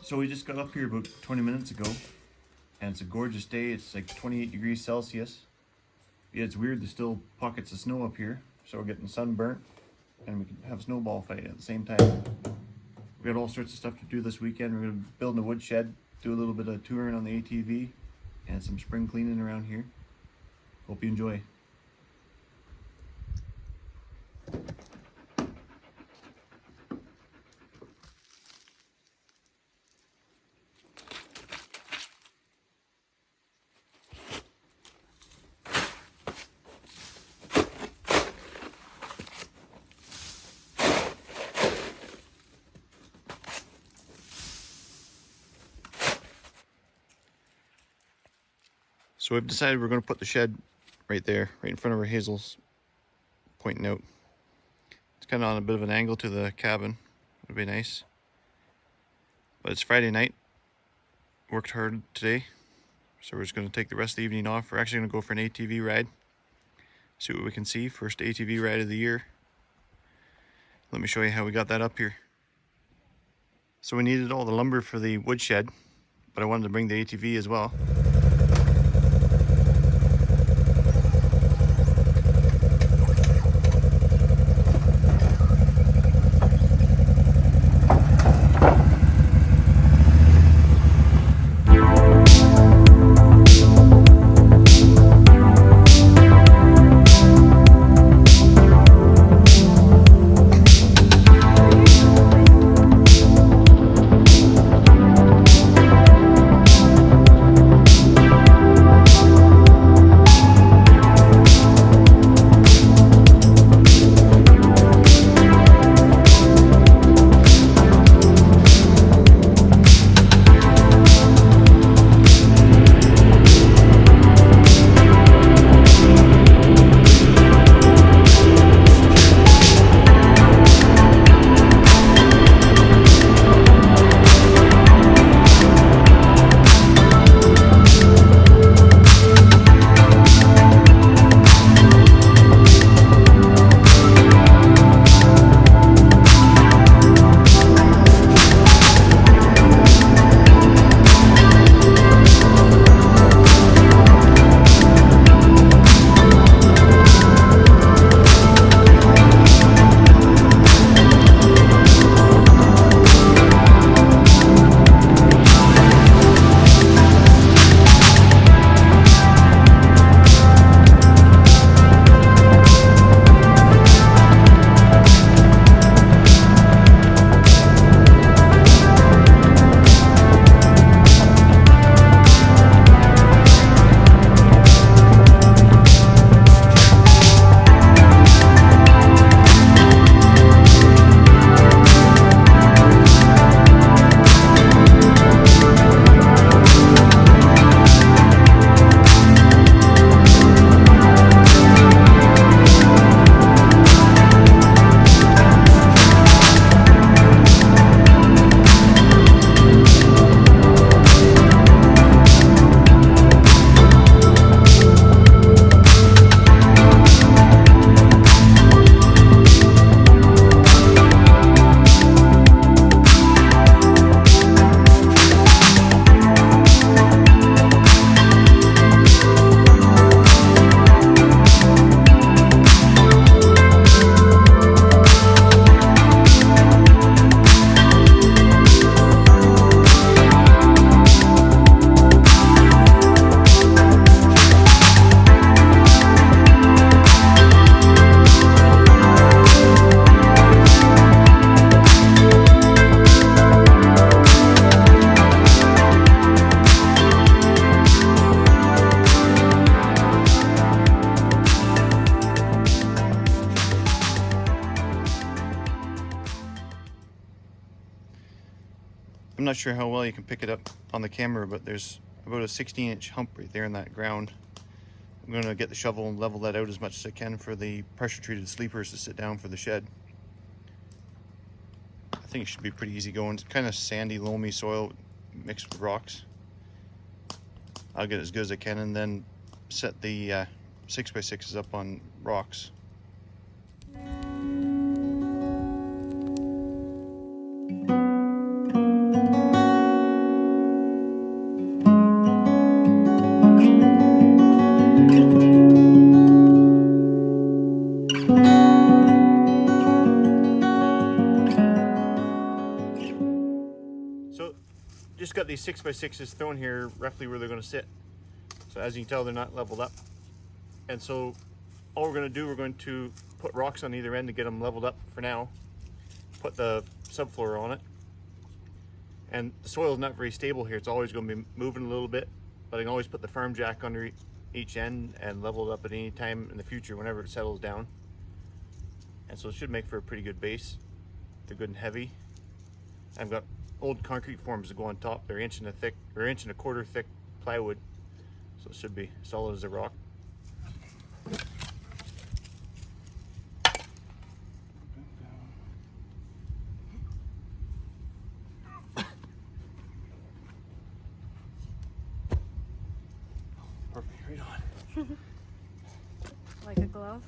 So we just got up here about 20 minutes ago, and it's a gorgeous day. It's like 28 degrees Celsius. Yeah, it's weird, there's still pockets of snow up here, so we're getting sunburnt, and we can have a snowball fight at the same time. We got all sorts of stuff to do this weekend. We're going to build a woodshed, do a little bit of touring on the ATV, and some spring cleaning around here. Hope you enjoy. So we've decided we're going to put the shed right there, right in front of where Hazel's pointing out. It's kind of on a bit of an angle to the cabin. Would be nice. But it's Friday night. Worked hard today. So we're just going to take the rest of the evening off. We're actually going to go for an ATV ride. See what we can see. First ATV ride of the year. Let me show you how we got that up here. So we needed all the lumber for the woodshed, but I wanted to bring the ATV as well. I'm not sure how well you can pick it up on the camera, but there's about a 16-inch hump right there in that ground. I'm going to get the shovel and level that out as much as I can for the pressure-treated sleepers to sit down for the shed. I think it should be pretty easy going. It's kind of sandy, loamy soil mixed with rocks. I'll get it as good as I can and then set the 6x6s up on rocks. just got these 6x6s thrown here roughly where they're going to sit. So as you can tell, they're not leveled up. And so all we're going to do, we're going to put rocks on either end to get them leveled up for now. Put the subfloor on it. And the soil is not very stable here. It's always going to be moving a little bit, but I can always put the farm jack under each end and level it up at any time in the future whenever it settles down. And so it should make for a pretty good base. They're good and heavy. I've got old concrete forms that go on top. They're 1.25 inch thick plywood, so it should be solid as a rock. Perfect, right on. Like a glove?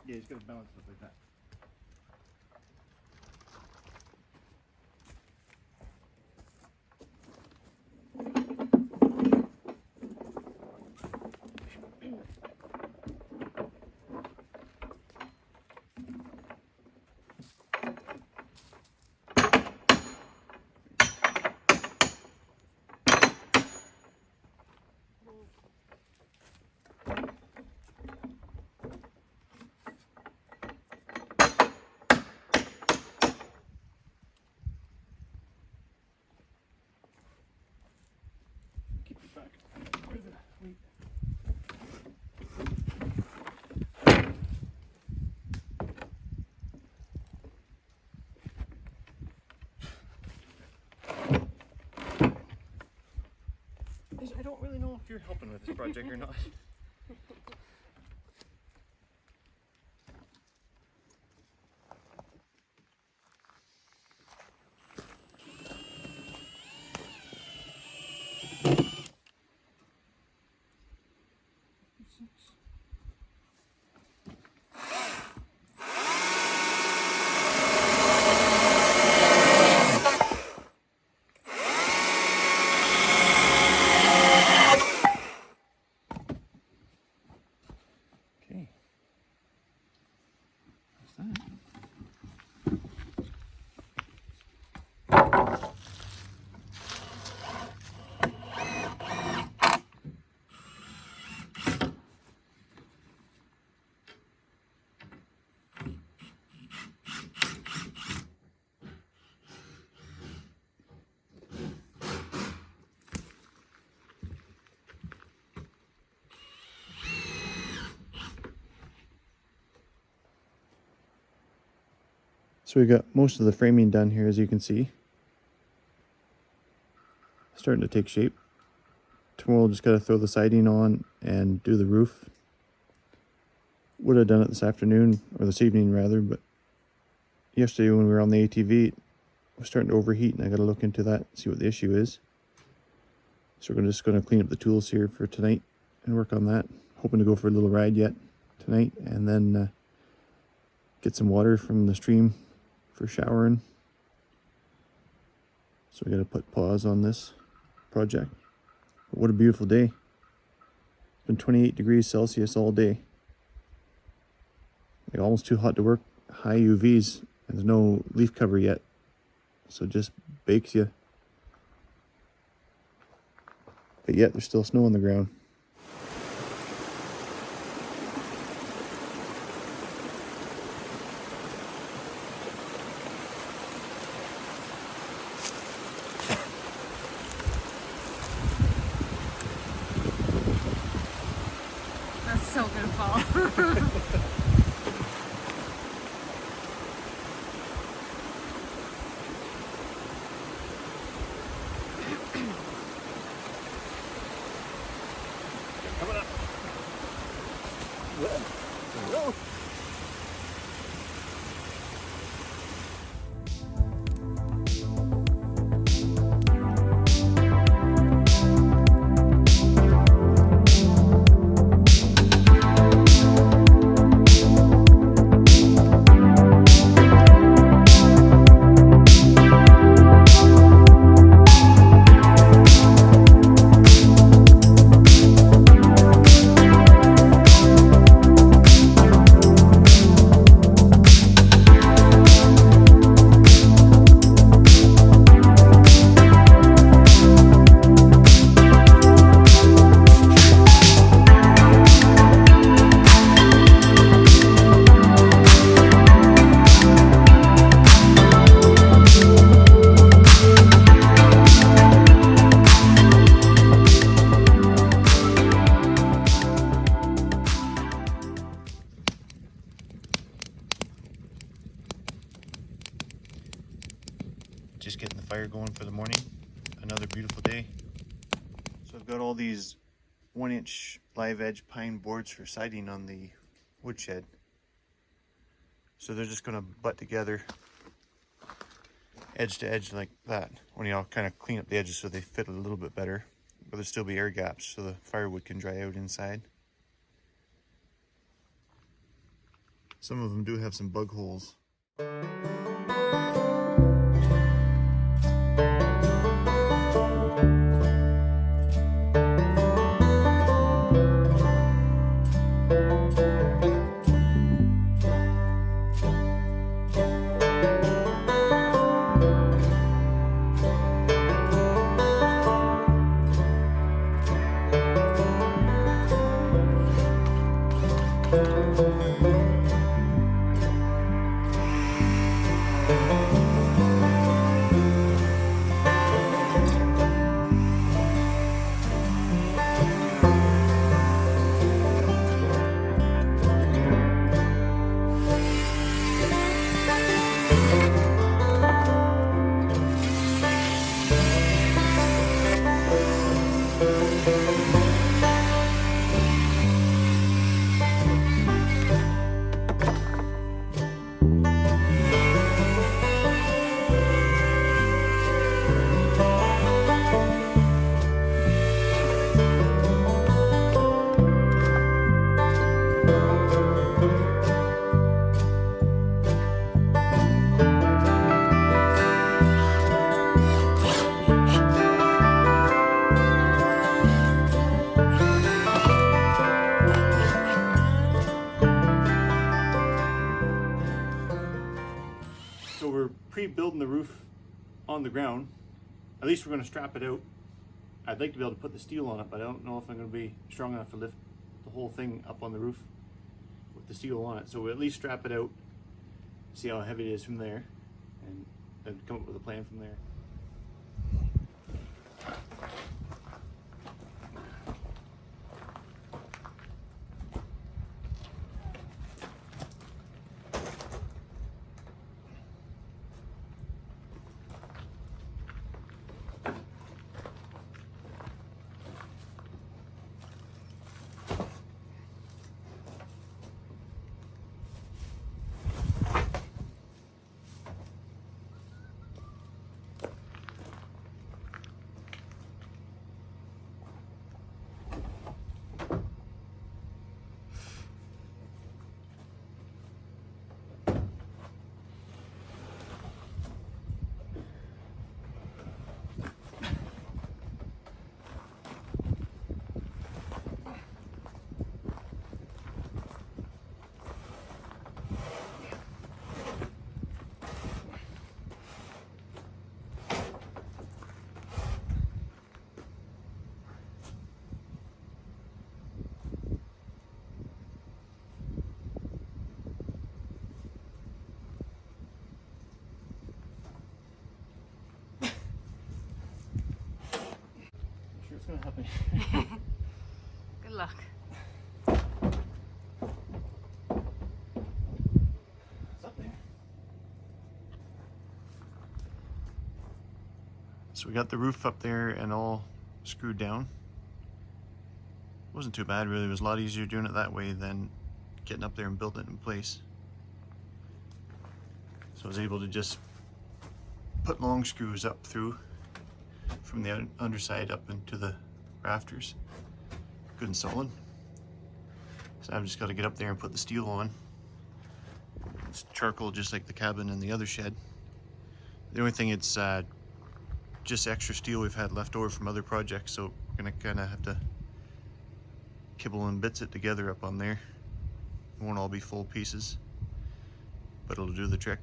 Yeah, he's got to balance stuff like that. I don't really know if you're helping with this project or not. Okay. What's that? So we got most of the framing done here, as you can see. Starting to take shape. Tomorrow we'll just got to throw the siding on and do the roof. Would have done it this afternoon, or this evening rather, but yesterday when we were on the ATV, it was starting to overheat and I got to look into that, see what the issue is. So we're just going to clean up the tools here for tonight and work on that. Hoping to go for a little ride yet tonight, and then get some water from the stream for showering. So we got to put pause on this project. But what a beautiful day. It's been 28 degrees Celsius all day. Like almost too hot to work. High UVs, and there's no leaf cover yet, so it just bakes you. But yet there's still snow on the ground. That's so gonna fall. Coming up. Whoa. Just getting the fire going for the morning. Another beautiful day. So I've got all these 1-inch live edge pine boards for siding on the woodshed. So they're just going to butt together edge to edge like that. Only I'll kind of clean up the edges so they fit a little bit better. But there'll still be air gaps so the firewood can dry out inside. Some of them do have some bug holes. So we're pre-building the roof on the ground. At least we're going to strap it out. I'd like to be able to put the steel on it, but I don't know if I'm going to be strong enough to lift the whole thing up on the roof with the steel on it. So we'll at least strap it out, see how heavy it is from there, and then come up with a plan from there. It's gonna happen. Good luck. It's up there. So we got the roof up there and all screwed down. Wasn't too bad really. It was a lot easier doing it that way than getting up there and building it in place. So I was able to just put long screws up through from the underside up into the rafters, good and solid. So I've just got to get up there and put the steel on. It's charcoal just like the cabin and the other shed. The only thing, it's just extra steel we've had left over from other projects, so we're gonna kind of have to kibble and bits it together up on there. It won't all be full pieces, but it'll do the trick.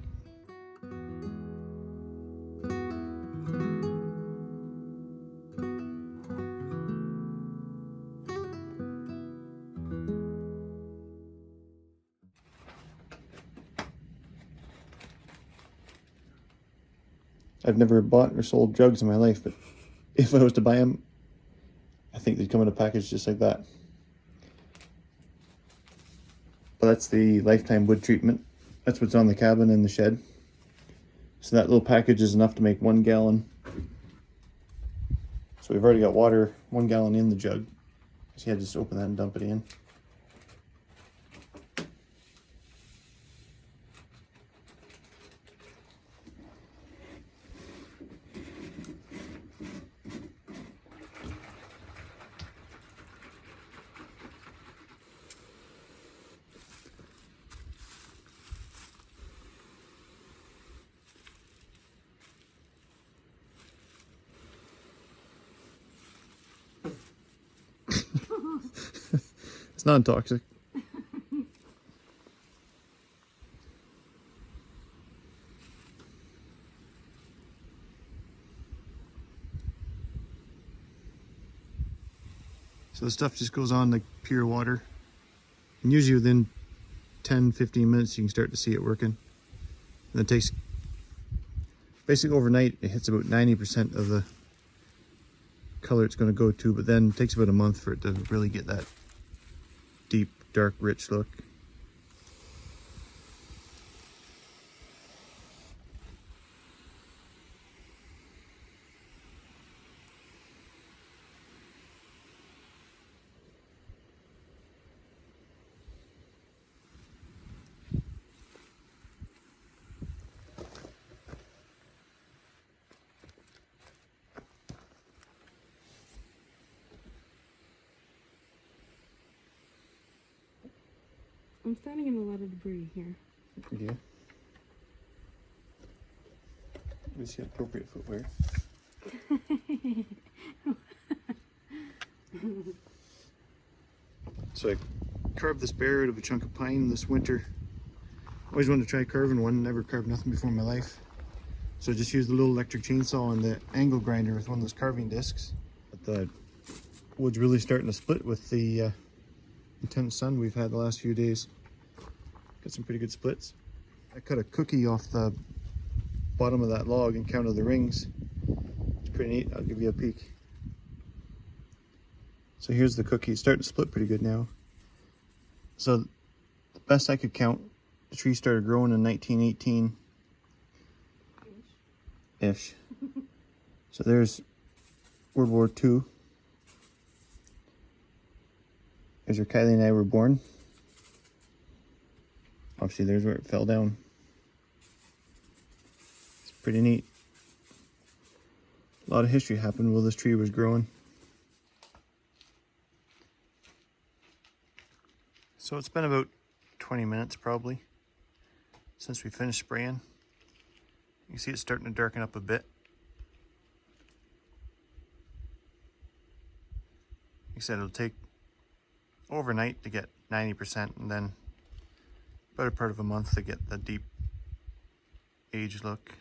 I've never bought or sold drugs in my life, but if I was to buy them, I think they'd come in a package just like that. But that's the lifetime wood treatment. That's what's on the cabin and the shed. So that little package is enough to make 1 gallon. So we've already got water, 1 gallon in the jug. So yeah, just open that and dump it in. It's non-toxic. So the stuff just goes on like pure water. And usually within 10-15 minutes you can start to see it working. And it takes, basically overnight, it hits about 90% of the color it's going to go to, but then it takes about a month for it to really get that deep, dark, rich look. I'm standing in a lot of debris here. Yeah. At least you have appropriate footwear. So I carved this bear out of a chunk of pine this winter. Always wanted to try carving one, never carved nothing before in my life. So I just used the little electric chainsaw and the angle grinder with one of those carving discs. But the wood's really starting to split with the intense sun we've had the last few days. Got some pretty good splits. I cut a cookie off the bottom of that log and counted the rings. It's pretty neat. I'll give you a peek. So here's the cookie. It's starting to split pretty good now. So the best I could count, the tree started growing in 1918-ish. So there's World War II. There's where Kylie and I were born. Obviously there's where it fell down. It's pretty neat. A lot of history happened while this tree was growing. So it's been about 20 minutes probably since we finished spraying. You can see it's starting to darken up a bit. Like I said, it'll take overnight to get 90% and then better part of a month to get the deep age look.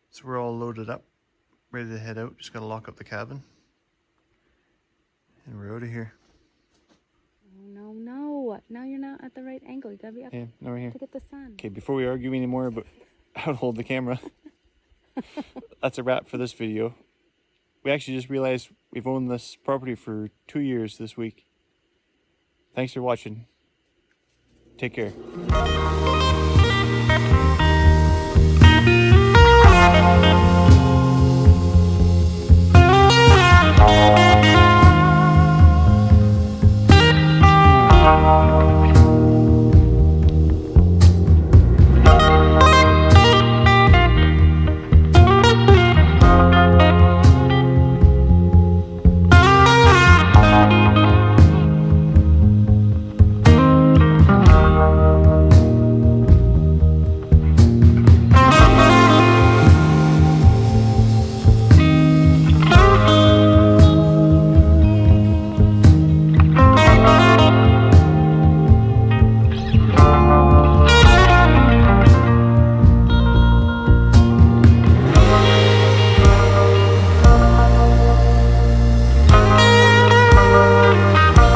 So we're all loaded up, ready to head out. Just gotta lock up the cabin. And we're out of here. No. Now you're not at the right angle. You gotta be up Yeah, now we're here. to get the sun. Okay, before we argue anymore about how to hold the camera, that's a wrap for this video. We actually just realized we've owned this property for 2 years this week. Thanks for watching. Take care.